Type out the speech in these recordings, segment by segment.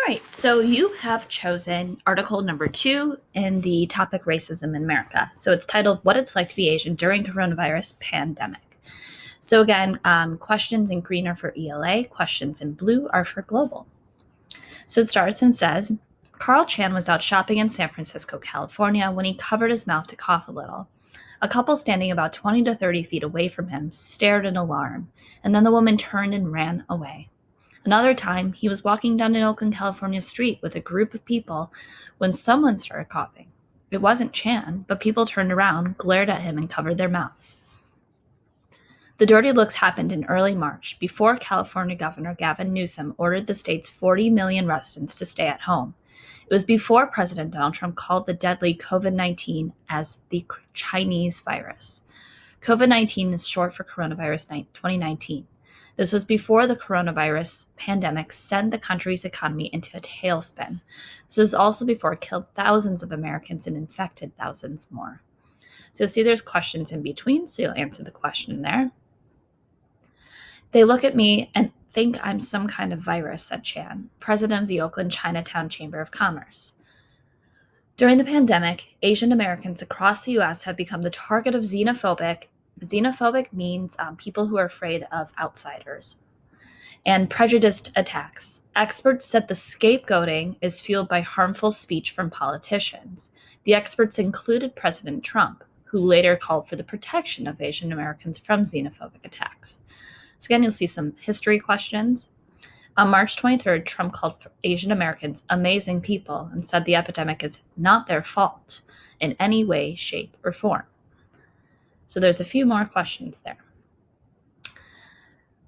right, so you have chosen article number 2 in the topic racism in America. So it's titled What It's Like to Be Asian During Coronavirus Pandemic. So again, questions in green are for ELA, questions in blue are for global. So it starts and says, Carl Chan was out shopping in San Francisco, California when he covered his mouth to cough a little. A couple standing about 20 to 30 feet away from him stared in alarm, and then the woman turned and ran away. Another time, he was walking down an Oakland, California street with a group of people when someone started coughing. It wasn't Chan, but people turned around, glared at him, and covered their mouths. The dirty looks happened in early March, before California Governor Gavin Newsom ordered the state's 40 million residents to stay at home. It was before President Donald Trump called the deadly COVID-19 as the Chinese virus. COVID-19 is short for coronavirus 2019. This was before the coronavirus pandemic sent the country's economy into a tailspin. This was also before it killed thousands of Americans and infected thousands more. So you'll see there's questions in between, so you'll answer the question there. They look at me and think I'm some kind of virus, said Chan, president of the Oakland Chinatown Chamber of Commerce. During the pandemic, Asian Americans across the U.S. have become the target of Xenophobic means people who are afraid of outsiders, and prejudiced attacks. Experts said the scapegoating is fueled by harmful speech from politicians. The experts included President Trump, who later called for the protection of Asian Americans from xenophobic attacks. So again, you'll see some history questions. On March 23rd, Trump called for Asian Americans amazing people and said the epidemic is not their fault in any way, shape, or form. So there's a few more questions there.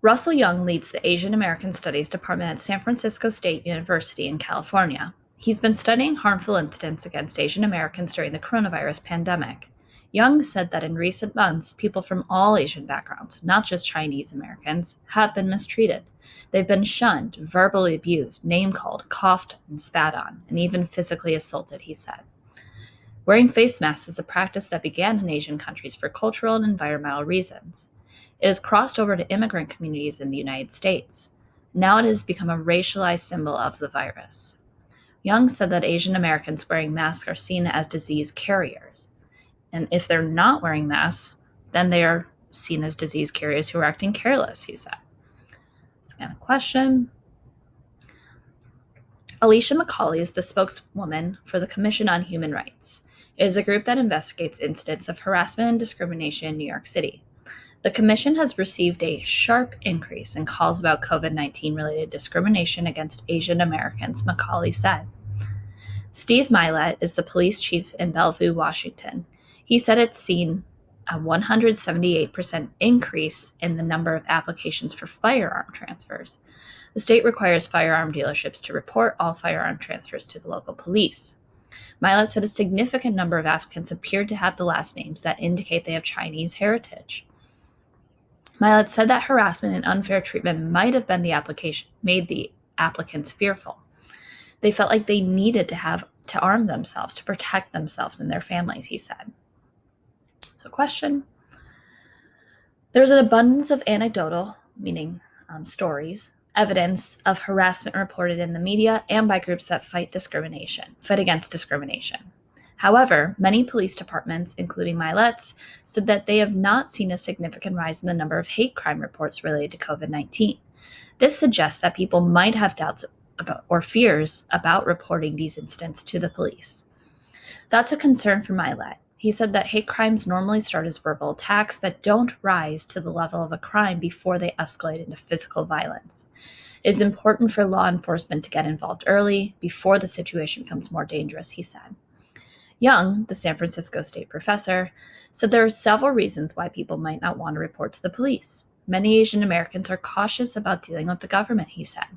Russell Young leads the Asian American Studies Department at San Francisco State University in California. He's been studying harmful incidents against Asian Americans during the coronavirus pandemic. Young said that in recent months, people from all Asian backgrounds, not just Chinese Americans, have been mistreated. They've been shunned, verbally abused, name-called, coughed, and spat on, and even physically assaulted, he said. Wearing face masks is a practice that began in Asian countries for cultural and environmental reasons. It has crossed over to immigrant communities in the United States. Now it has become a racialized symbol of the virus. Young said that Asian Americans wearing masks are seen as disease carriers. And if they're not wearing masks, then they are seen as disease carriers who are acting careless, he said. That's kind of a question. Alicia McCauley is the spokeswoman for the Commission on Human Rights. It is a group that investigates incidents of harassment and discrimination in New York City. The commission has received a sharp increase in calls about COVID-19 related discrimination against Asian Americans, McCauley said. Steve Milet is the police chief in Bellevue, Washington. He said it's seen a 178% increase in the number of applications for firearm transfers. The state requires firearm dealerships to report all firearm transfers to the local police. Milet said a significant number of applicants appeared to have the last names that indicate they have Chinese heritage. Milet said that harassment and unfair treatment might have been made the applicants fearful. They felt like they needed to arm themselves to protect themselves and their families, he said. So question. There's an abundance of anecdotal, meaning stories, evidence of harassment reported in the media and by groups that fight against discrimination. However, many police departments, including Milet's, said that they have not seen a significant rise in the number of hate crime reports related to COVID-19. This suggests that people might have doubts about or fears about reporting these incidents to the police. That's a concern for Milet. He said that hate crimes normally start as verbal attacks that don't rise to the level of a crime before they escalate into physical violence. It is important for law enforcement to get involved early, before the situation becomes more dangerous, he said. Young, the San Francisco State professor, said there are several reasons why people might not want to report to the police. Many Asian Americans are cautious about dealing with the government, he said.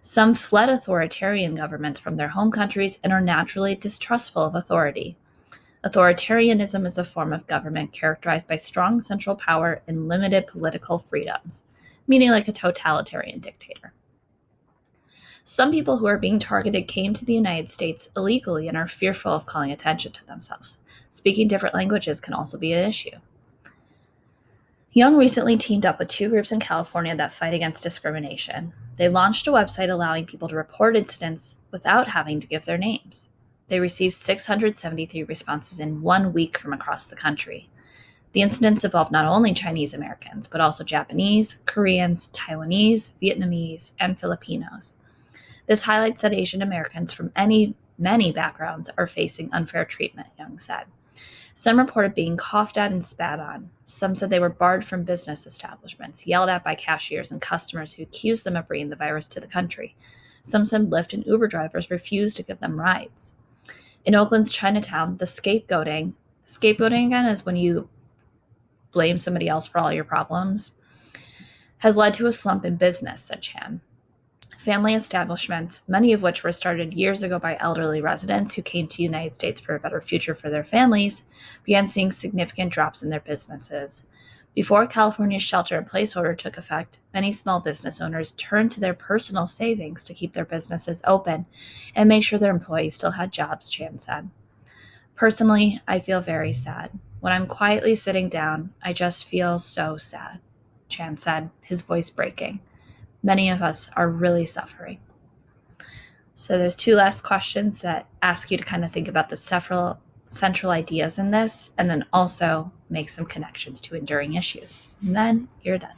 Some fled authoritarian governments from their home countries and are naturally distrustful of authority. Authoritarianism is a form of government characterized by strong central power and limited political freedoms, meaning like a totalitarian dictator. Some people who are being targeted came to the United States illegally and are fearful of calling attention to themselves. Speaking different languages can also be an issue. Young recently teamed up with two groups in California that fight against discrimination. They launched a website allowing people to report incidents without having to give their names. They received 673 responses in 1 week from across the country. The incidents involved not only Chinese Americans, but also Japanese, Koreans, Taiwanese, Vietnamese, and Filipinos. This highlights that Asian Americans from many backgrounds are facing unfair treatment, Young said. Some reported being coughed at and spat on. Some said they were barred from business establishments, yelled at by cashiers and customers who accused them of bringing the virus to the country. Some said Lyft and Uber drivers refused to give them rides. In Oakland's Chinatown, the scapegoating again is when you blame somebody else for all your problems, has led to a slump in business, said Chan. Family establishments, many of which were started years ago by elderly residents who came to the United States for a better future for their families, began seeing significant drops in their businesses. Before California's shelter-in-place order took effect, many small business owners turned to their personal savings to keep their businesses open and make sure their employees still had jobs, Chan said. Personally, I feel very sad. When I'm quietly sitting down, I just feel so sad, Chan said, his voice breaking. Many of us are really suffering. So there's two last questions that ask you to kind of think about the several central ideas in this, and then also make some connections to enduring issues. And then you're done.